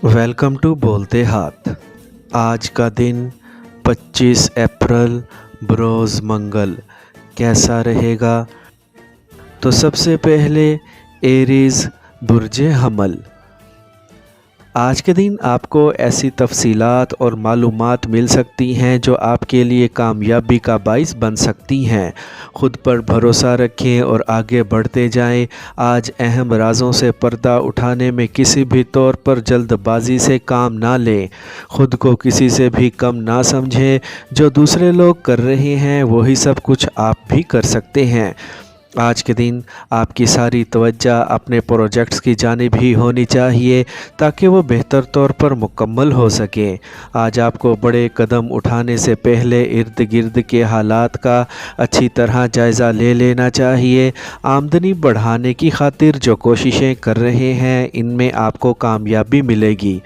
Welcome to बोलते हाथ। आज का दिन 25 अप्रैल बरोज़ मंगल कैसा रहेगा? तो सबसे पहले एरीज़ बुर्ज हमल। आज के दिन आपको ऐसी तफसीलात और मालूमात मिल सकती हैं जो आपके लिए कामयाबी का बाइस बन सकती हैं। ख़ुद पर भरोसा रखें और आगे बढ़ते जाएं। आज अहम राज़ों से पर्दा उठाने में किसी भी तौर पर जल्दबाजी से काम ना लें। ख़ुद को किसी से भी कम ना समझें। जो दूसरे लोग कर रहे हैं वही सब कुछ आप भी कर सकते हैं। आज के दिन आपकी सारी तवज्जो अपने प्रोजेक्ट्स की जानिब ही होनी चाहिए ताकि वो बेहतर तौर पर मुकम्मल हो सके। आज आपको बड़े कदम उठाने से पहले इर्द गिर्द के हालात का अच्छी तरह जायज़ा ले लेना चाहिए। आमदनी बढ़ाने की खातिर जो कोशिशें कर रहे हैं इनमें आपको कामयाबी मिलेगी।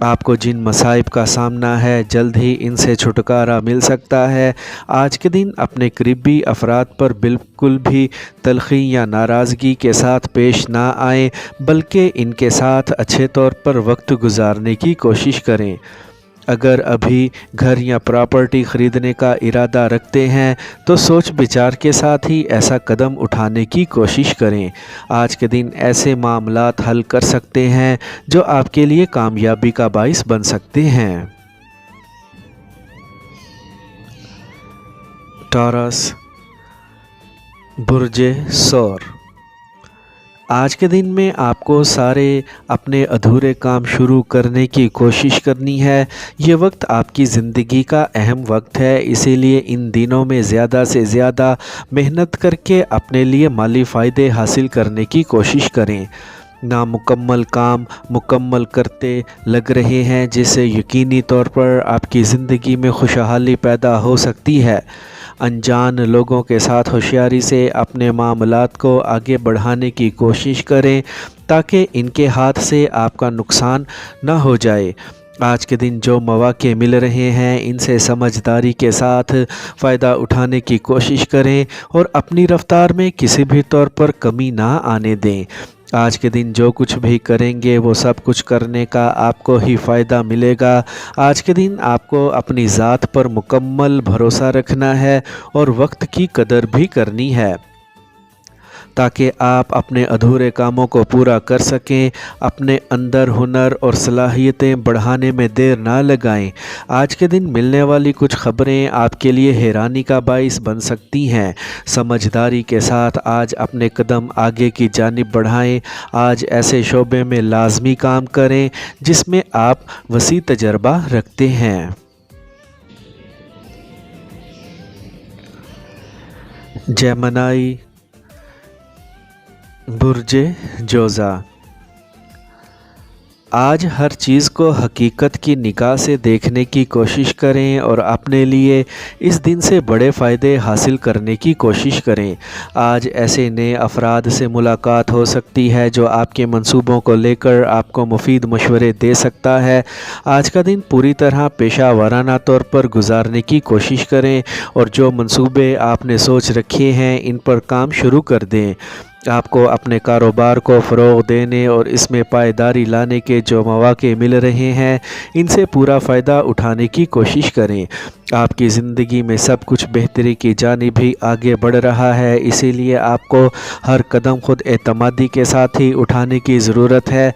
आपको जिन मसाइब का सामना है जल्द ही इनसे छुटकारा मिल सकता है। आज के दिन अपने करीबी अफराद पर बिल्कुल भी तलखी या नाराज़गी के साथ पेश ना आएँ, बल्कि इनके साथ अच्छे तौर पर वक्त गुजारने की कोशिश करें। अगर अभी घर या प्रॉपर्टी ख़रीदने का इरादा रखते हैं तो सोच विचार के साथ ही ऐसा कदम उठाने की कोशिश करें। आज के दिन ऐसे मामलात हल कर सकते हैं जो आपके लिए कामयाबी का बाइस बन सकते हैं। टॉरस बुर्ज सौर। आज के दिन में आपको सारे अपने अधूरे काम शुरू करने की कोशिश करनी है। ये वक्त आपकी ज़िंदगी का अहम वक्त है, इसीलिए इन दिनों में ज़्यादा से ज़्यादा मेहनत करके अपने लिए माली फ़ायदे हासिल करने की कोशिश करें। नामुकम्मल काम मुकम्मल करते लग रहे हैं जिससे यकीनी तौर पर आपकी ज़िंदगी में खुशहाली पैदा हो सकती है। अनजान लोगों के साथ होशियारी से अपने मामलात को आगे बढ़ाने की कोशिश करें ताकि इनके हाथ से आपका नुकसान न हो जाए। आज के दिन जो मौके मिल रहे हैं इनसे समझदारी के साथ फ़ायदा उठाने की कोशिश करें और अपनी रफ्तार में किसी भी तौर पर कमी ना आने दें। आज के दिन जो कुछ भी करेंगे वो सब कुछ करने का आपको ही फ़ायदा मिलेगा। आज के दिन आपको अपनी ज़ात पर मुकम्मल भरोसा रखना है और वक्त की कदर भी करनी है ताकि आप अपने अधूरे कामों को पूरा कर सकें। अपने अंदर हुनर और सलाहियतें बढ़ाने में देर ना लगाएं। आज के दिन मिलने वाली कुछ ख़बरें आपके लिए हैरानी का बाइस बन सकती हैं। समझदारी के साथ आज अपने कदम आगे की जानिब बढ़ाएं। आज ऐसे शोबे में लाजमी काम करें जिसमें आप वसी तजर्बा रखते हैं। जेमिनी बुर्ज जोज़ा। आज हर चीज़ को हकीकत की निगाह से देखने की कोशिश करें और अपने लिए इस दिन से बड़े फ़ायदे हासिल करने की कोशिश करें। आज ऐसे नए अफराद से मुलाकात हो सकती है जो आपके मंसूबों को लेकर आपको मुफीद मशवरे दे सकता है। आज का दिन पूरी तरह पेशा वाराना तौर पर गुजारने की कोशिश करें और जो मंसूबे आपने सोच रखे हैं इन पर काम शुरू कर दें। आपको अपने कारोबार को फ़रोग़ देने और इसमें पायदारी लाने के जो मौके मिल रहे हैं इनसे पूरा फ़ायदा उठाने की कोशिश करें। आपकी ज़िंदगी में सब कुछ बेहतरी की जानिब भी आगे बढ़ रहा है, इसीलिए आपको हर कदम खुद एतमादी के साथ ही उठाने की ज़रूरत है।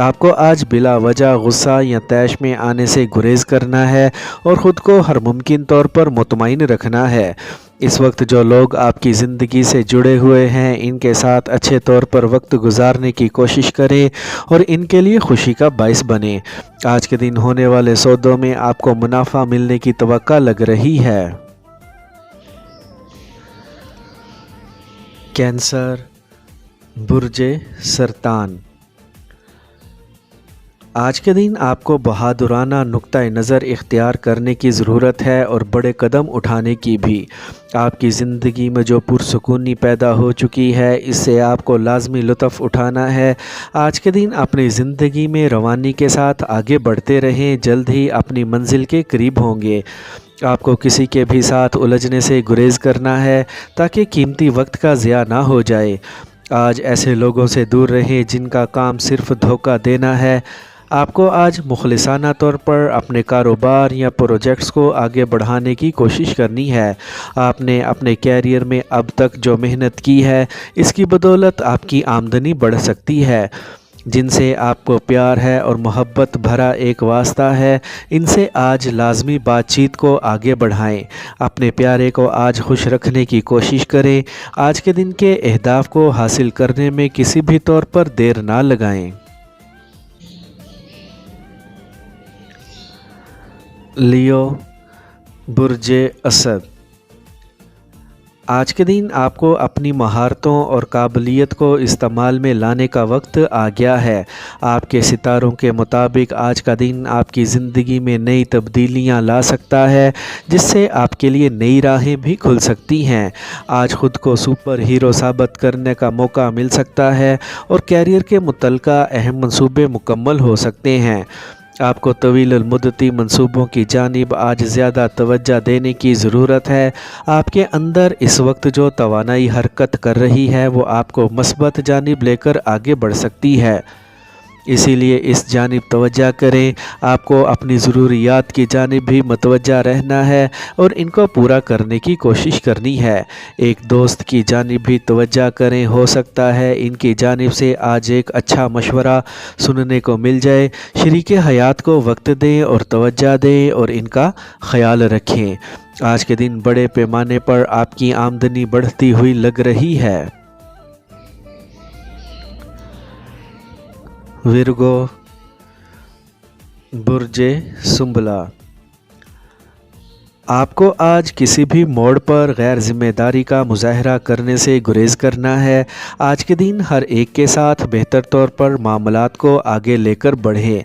आपको आज बिला वजह गुस्सा या तैश में आने से गुरेज़ करना है और ख़ुद को हर मुमकिन तौर पर मुतमईन रखना है। इस वक्त जो लोग आपकी ज़िंदगी से जुड़े हुए हैं इनके साथ अच्छे तौर पर वक्त गुजारने की कोशिश करें और इनके लिए खुशी का बाइस बने। आज के दिन होने वाले सौदों में आपको मुनाफा मिलने की तवक्का लग रही है। कैंसर बुर्ज सरतान। आज के दिन आपको बहादुराना नुक्ता नज़र इख्तियार करने की ज़रूरत है और बड़े कदम उठाने की भी। आपकी ज़िंदगी में जो पुरसुकूनी पैदा हो चुकी है इससे आपको लाजमी लुत्फ़ उठाना है। आज के दिन अपनी ज़िंदगी में रवानी के साथ आगे बढ़ते रहें, जल्द ही अपनी मंजिल के करीब होंगे। आपको किसी के भी साथ उलझने से गुरेज़ करना है ताकि कीमती वक्त का ज़िया ना हो जाए। आज ऐसे लोगों से दूर रहें जिनका काम सिर्फ़ धोखा देना है। آپ کو آج مخلصانہ طور پر اپنے کاروبار یا پروجیکٹس کو آگے بڑھانے کی کوشش کرنی ہے۔ آپ نے اپنے کیریئر میں اب تک جو محنت کی ہے اس کی بدولت آپ کی آمدنی بڑھ سکتی ہے۔ جن سے آپ کو پیار ہے اور محبت بھرا ایک واسطہ ہے، ان سے آج لازمی بات چیت کو آگے بڑھائیں۔ اپنے پیارے کو آج خوش رکھنے کی کوشش کریں۔ آج کے دن کے اہداف کو حاصل کرنے میں کسی بھی طور پر دیر نہ لگائیں۔ لیو، برج اسد۔ آج کے دن آپ کو اپنی مہارتوں اور قابلیت کو استعمال میں لانے کا وقت آ گیا ہے۔ آپ کے ستاروں کے مطابق آج کا دن آپ کی زندگی میں نئی تبدیلیاں لا سکتا ہے، جس سے آپ کے لیے نئی راہیں بھی کھل سکتی ہیں۔ آج خود کو سپر ہیرو ثابت کرنے کا موقع مل سکتا ہے اور کیریئر کے متعلقہ اہم منصوبے مکمل ہو سکتے ہیں۔ آپ کو طویل المدتی منصوبوں کی جانب آج زیادہ توجہ دینے کی ضرورت ہے۔ آپ کے اندر اس وقت جو توانائی حرکت کر رہی ہے وہ آپ کو مثبت جانب لے کر آگے بڑھ سکتی ہے، اسی لیے اس جانب توجہ کریں۔ آپ کو اپنی ضروریات کی جانب بھی متوجہ رہنا ہے اور ان کو پورا کرنے کی کوشش کرنی ہے۔ ایک دوست کی جانب بھی توجہ کریں، ہو سکتا ہے ان کی جانب سے آج ایک اچھا مشورہ سننے کو مل جائے۔ شریک حیات کو وقت دیں اور توجہ دیں اور ان کا خیال رکھیں۔ آج کے دن بڑے پیمانے پر آپ کی آمدنی بڑھتی ہوئی لگ رہی ہے۔ ورگو، برج سنبلا۔ آپ کو آج کسی بھی موڑ پر غیر ذمہ داری کا مظاہرہ کرنے سے گریز کرنا ہے۔ آج کے دن ہر ایک کے ساتھ بہتر طور پر معاملات کو آگے لے کر بڑھیں۔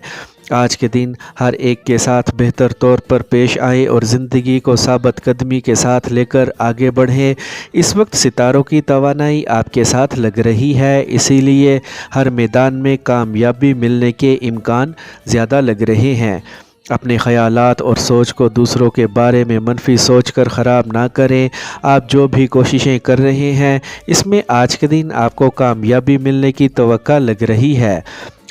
آج کے دن ہر ایک کے ساتھ بہتر طور پر پیش آئیں اور زندگی کو ثابت قدمی کے ساتھ لے کر آگے بڑھیں۔ اس وقت ستاروں کی توانائی آپ کے ساتھ لگ رہی ہے، اسی لیے ہر میدان میں کامیابی ملنے کے امکان زیادہ لگ رہے ہیں۔ اپنے خیالات اور سوچ کو دوسروں کے بارے میں منفی سوچ کر خراب نہ کریں۔ آپ جو بھی کوششیں کر رہے ہیں اس میں آج کے دن آپ کو کامیابی ملنے کی توقع لگ رہی ہے۔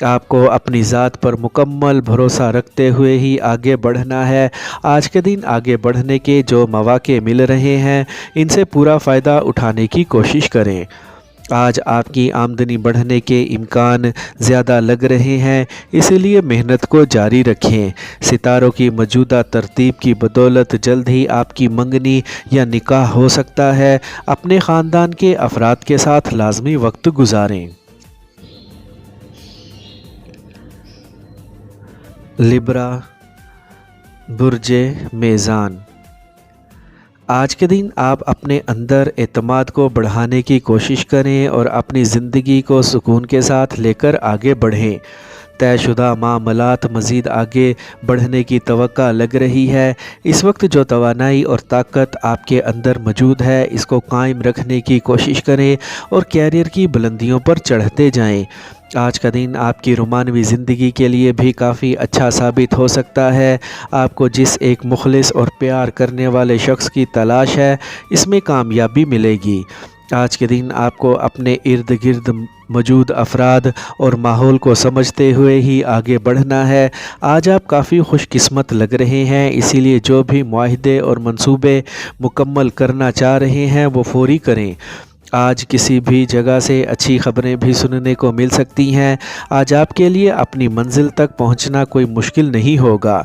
آپ کو اپنی ذات پر مکمل بھروسہ رکھتے ہوئے ہی آگے بڑھنا ہے۔ آج کے دن آگے بڑھنے کے جو مواقع مل رہے ہیں ان سے پورا فائدہ اٹھانے کی کوشش کریں۔ آج آپ کی آمدنی بڑھنے کے امکان زیادہ لگ رہے ہیں، اسی لیے محنت کو جاری رکھیں۔ ستاروں کی موجودہ ترتیب کی بدولت جلد ہی آپ کی منگنی یا نکاح ہو سکتا ہے۔ اپنے خاندان کے افراد کے ساتھ لازمی وقت گزاریں۔ لبرا، برج میزان۔ آج کے دن آپ اپنے اندر اعتماد کو بڑھانے کی کوشش کریں اور اپنی زندگی کو سکون کے ساتھ لے کر آگے بڑھیں۔ طے شدہ معاملات مزید آگے بڑھنے کی توقع لگ رہی ہے۔ اس وقت جو توانائی اور طاقت آپ کے اندر موجود ہے اس کو قائم رکھنے کی کوشش کریں اور کیریئر کی بلندیوں پر چڑھتے جائیں۔ آج کا دن آپ کی رومانوی زندگی کے لیے بھی کافی اچھا ثابت ہو سکتا ہے۔ آپ کو جس ایک مخلص اور پیار کرنے والے شخص کی تلاش ہے اس میں کامیابی ملے گی۔ آج کے دن آپ کو اپنے ارد گرد موجود افراد اور ماحول کو سمجھتے ہوئے ہی آگے بڑھنا ہے۔ آج آپ کافی خوش قسمت لگ رہے ہیں، اسی لیے جو بھی معاہدے اور منصوبے مکمل کرنا چاہ رہے ہیں وہ فوری کریں۔ آج کسی بھی جگہ سے اچھی خبریں بھی سننے کو مل سکتی ہیں۔ آج آپ کے لیے اپنی منزل تک پہنچنا کوئی مشکل نہیں ہوگا۔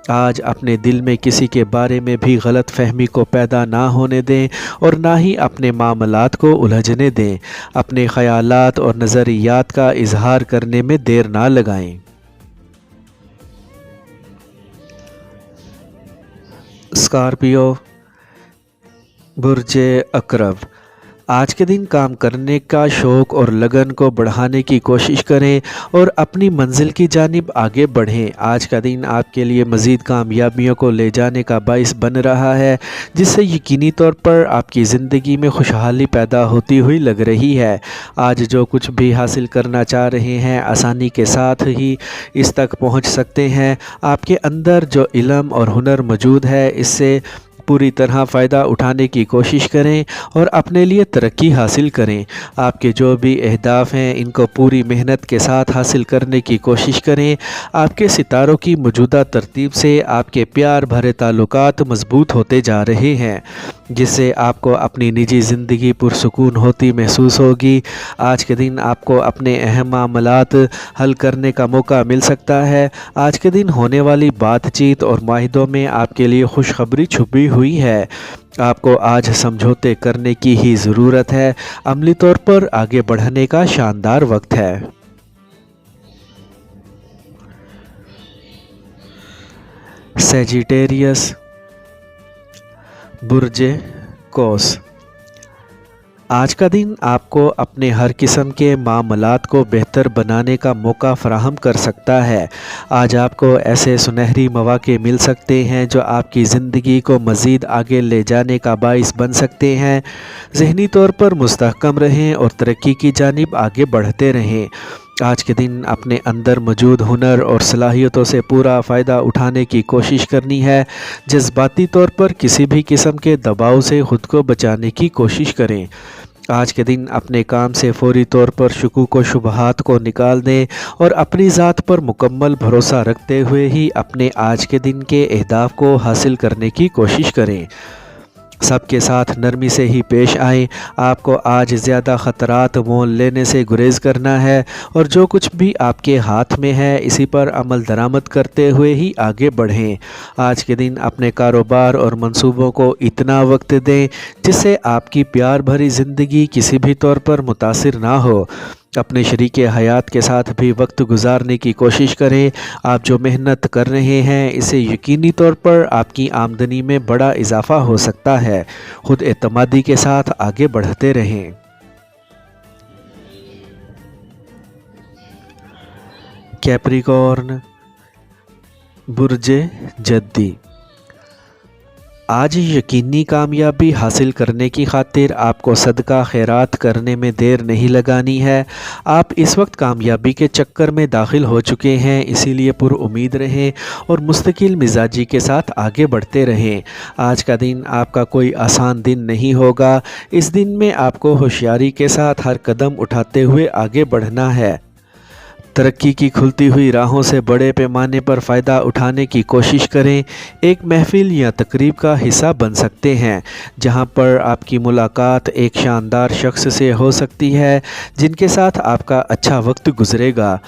آج اپنے دل میں کسی کے بارے میں بھی غلط فہمی کو پیدا نہ ہونے دیں اور نہ ہی اپنے معاملات کو الجھنے دیں۔ اپنے خیالات اور نظریات کا اظہار کرنے میں دیر نہ لگائیں۔ اسکارپیو، برج عقرب۔ آج کے دن کام کرنے کا شوق اور لگن کو بڑھانے کی کوشش کریں اور اپنی منزل کی جانب آگے بڑھیں۔ آج کا دن آپ کے لیے مزید کامیابیوں کو لے جانے کا باعث بن رہا ہے، جس سے یقینی طور پر آپ کی زندگی میں خوشحالی پیدا ہوتی ہوئی لگ رہی ہے۔ آج جو کچھ بھی حاصل کرنا چاہ رہے ہیں آسانی کے ساتھ ہی اس تک پہنچ سکتے ہیں۔ آپ کے اندر جو علم اور ہنر موجود ہے اس سے पूरी तरह फ़ायदा उठाने की कोशिश करें और अपने लिए तरक्की हासिल करें। आपके जो भी अहदाफ हैं इनको पूरी मेहनत के साथ हासिल करने की कोशिश करें। आपके सितारों की मौजूदा तरतीब से आपके प्यार भरे ताल्लुकात मजबूत होते जा रहे हैं, जिससे आपको अपनी निजी ज़िंदगी पुरसुकून होती महसूस होगी। आज के दिन आपको अपने अहम मामलात हल करने का मौका मिल सकता है। आज के दिन होने वाली बातचीत और माहिदों में आपके लिए खुशखबरी छुपी हुई है। आपको आज समझौते करने की ही ज़रूरत है। अमली तौर पर आगे बढ़ने का शानदार वक्त है। सैजिटेरियस, बुर्ज कौस। आज का दिन आपको अपने हर किस्म के मामलात को बेहतर बनाने का मौका फराहम कर सकता है। आज आपको ऐसे सुनहरी मौके मिल सकते हैं जो आपकी ज़िंदगी को मज़ीद आगे ले जाने का बाइस बन सकते हैं। ज़हनी तौर पर मुस्तहकम रहें और तरक्की की जानिब आगे बढ़ते रहें। आज के दिन अपने अंदर मौजूद हुनर और सलाहियतों से पूरा फ़ायदा उठाने की कोशिश करनी है। जज्बाती तौर पर किसी भी किस्म के दबाव से ख़ुद को बचाने की कोशिश करें। आज के दिन अपने काम से फौरी तौर पर शुकूक व शुबहात को निकाल दें और अपनी ज़ात पर मुकम्मल भरोसा रखते हुए ही अपने आज के दिन के अहदाफ को हासिल करने की कोशिश करें। सबके साथ नरमी से ही पेश आएँ। आपको आज ज़्यादा ख़तरात मोल लेने से गुरेज़ करना है और जो कुछ भी आपके हाथ में है इसी पर अमल दरामद करते हुए ही आगे बढ़ें। आज के दिन अपने कारोबार और मंसूबों को इतना वक्त दें जिससे आपकी प्यार भरी ज़िंदगी किसी भी तौर पर मुतासिर ना हो। अपने शरीके हयात के साथ भी वक्त गुजारने की कोशिश करें। आप जो मेहनत कर रहे हैं इससे यकीनी तौर पर आपकी आमदनी में बड़ा इजाफ़ा हो सकता है। खुद एतमादी के साथ आगे बढ़ते रहें। कैप्रिकॉर्न, बुर्ज जद्दी। आज यकीनी कामयाबी हासिल करने की खातिर आपको सदका खैरात करने में देर नहीं लगानी है। आप इस वक्त कामयाबी के चक्कर में दाखिल हो चुके हैं, इसीलिए पुरुम्मीद रहें और मुस्तकिल मिजाजी के साथ आगे बढ़ते रहें। आज का दिन आपका कोई आसान दिन नहीं होगा। इस दिन में आपको होशियारी के साथ हर कदम उठाते हुए आगे बढ़ना है। तरक्की की खुलती हुई राहों से बड़े पैमाने पर फ़ायदा उठाने की कोशिश करें। एक महफ़िल या तकरीब का हिस्सा बन सकते हैं जहां पर आपकी मुलाकात एक शानदार शख्स से हो सकती है जिनके साथ आपका अच्छा वक्त गुज़रेगा।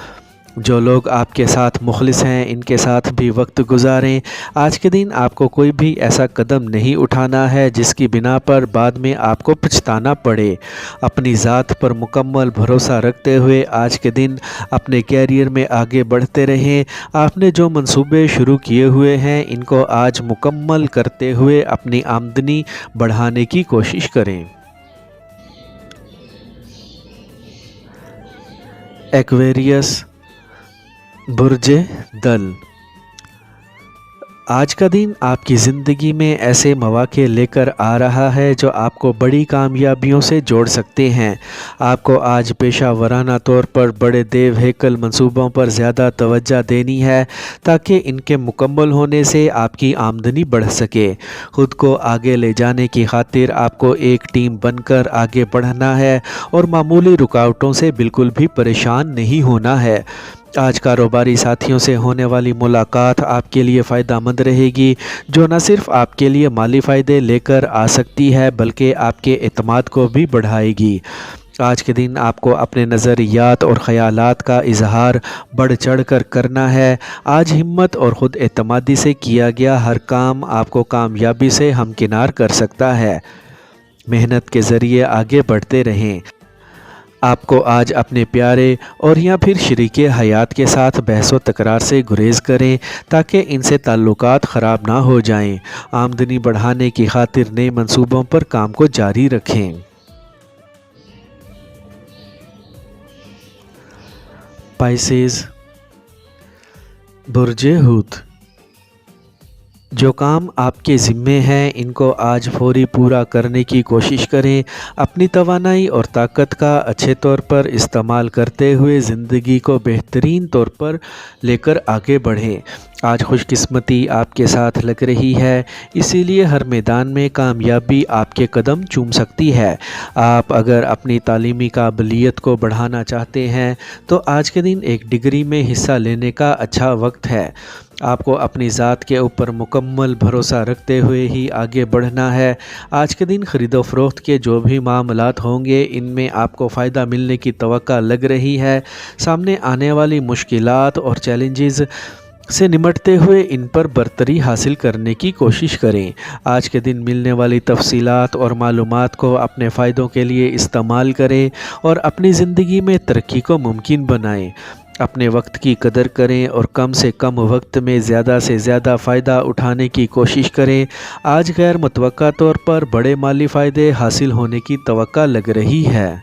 जो लोग आपके साथ मुखलिस हैं इनके साथ भी वक्त गुजारें। आज के दिन आपको कोई भी ऐसा कदम नहीं उठाना है जिसकी बिना पर बाद में आपको पछताना पड़े। अपनी ज़ात पर मुकम्मल भरोसा रखते हुए आज के दिन अपने कैरियर में आगे बढ़ते रहें। आपने जो मंसूबे शुरू किए हुए हैं इनको आज मुकम्मल करते हुए अपनी आमदनी बढ़ाने की कोशिश करें। एक्वेरियस, बुर्ज दल। आज का दिन आपकी ज़िंदगी में ऐसे मौके लेकर आ रहा है जो आपको बड़ी कामयाबियों से जोड़ सकते हैं। आपको आज पेशा वराना तौर पर बड़े देव हैकल मंसूबों पर ज़्यादा तवज्जो देनी है ताकि इनके मुकम्मल होने से आपकी आमदनी बढ़ सके। ख़ुद को आगे ले जाने की खातिर आपको एक टीम बनकर आगे बढ़ना है और मामूली रुकावटों से बिल्कुल भी परेशान नहीं होना है। आज कारोबारी साथियों से होने वाली मुलाकात आपके लिए फ़ायदा मंद रहेगी, जो न सिर्फ़ आपके लिए माली फ़ायदे लेकर आ सकती है बल्कि आपके एतमाद को भी बढ़ाएगी। आज के दिन आपको अपने नज़रियात और ख़यालात का इजहार बढ़ चढ़ कर करना है। आज हिम्मत और ख़ुद एतमादी से किया गया हर काम आपको कामयाबी से हमकिनार कर सकता है। मेहनत के ज़रिए आगे बढ़ते रहें। आपको आज अपने प्यारे और या फिर शरीके हयात के साथ बहस व तकरार से गुरेज़ करें ताकि इनसे ताल्लुकात ख़राब ना हो जाएं। आमदनी बढ़ाने की खातिर नए मंसूबों पर काम को जारी रखें। पाइसेस, बुर्ज हूत। जो काम आपके ज़िम्मे हैं इनको आज फौरी पूरा करने की कोशिश करें। अपनी तवानाई और ताकत का अच्छे तौर पर इस्तेमाल करते हुए ज़िंदगी को बेहतरीन तौर पर लेकर आगे बढ़ें। آج خوش قسمتی آپ کے ساتھ لگ رہی ہے، اسی لیے ہر میدان میں کامیابی آپ کے قدم چوم سکتی ہے۔ آپ اگر اپنی تعلیمی قابلیت کو بڑھانا چاہتے ہیں تو آج کے دن ایک ڈگری میں حصہ لینے کا اچھا وقت ہے۔ آپ کو اپنی ذات کے اوپر مکمل بھروسہ رکھتے ہوئے ہی آگے بڑھنا ہے۔ آج کے دن خرید و فروخت کے جو بھی معاملات ہوں گے ان میں آپ کو فائدہ ملنے کی توقع لگ رہی ہے۔ سامنے آنے والی مشکلات اور چیلنجز سے نمٹتے ہوئے ان پر برتری حاصل کرنے کی کوشش کریں۔ آج کے دن ملنے والی تفصیلات اور معلومات کو اپنے فائدوں کے لیے استعمال کریں اور اپنی زندگی میں ترقی کو ممکن بنائیں۔ اپنے وقت کی قدر کریں اور کم سے کم وقت میں زیادہ سے زیادہ فائدہ اٹھانے کی کوشش کریں۔ آج غیر متوقع طور پر بڑے مالی فائدے حاصل ہونے کی توقع لگ رہی ہے۔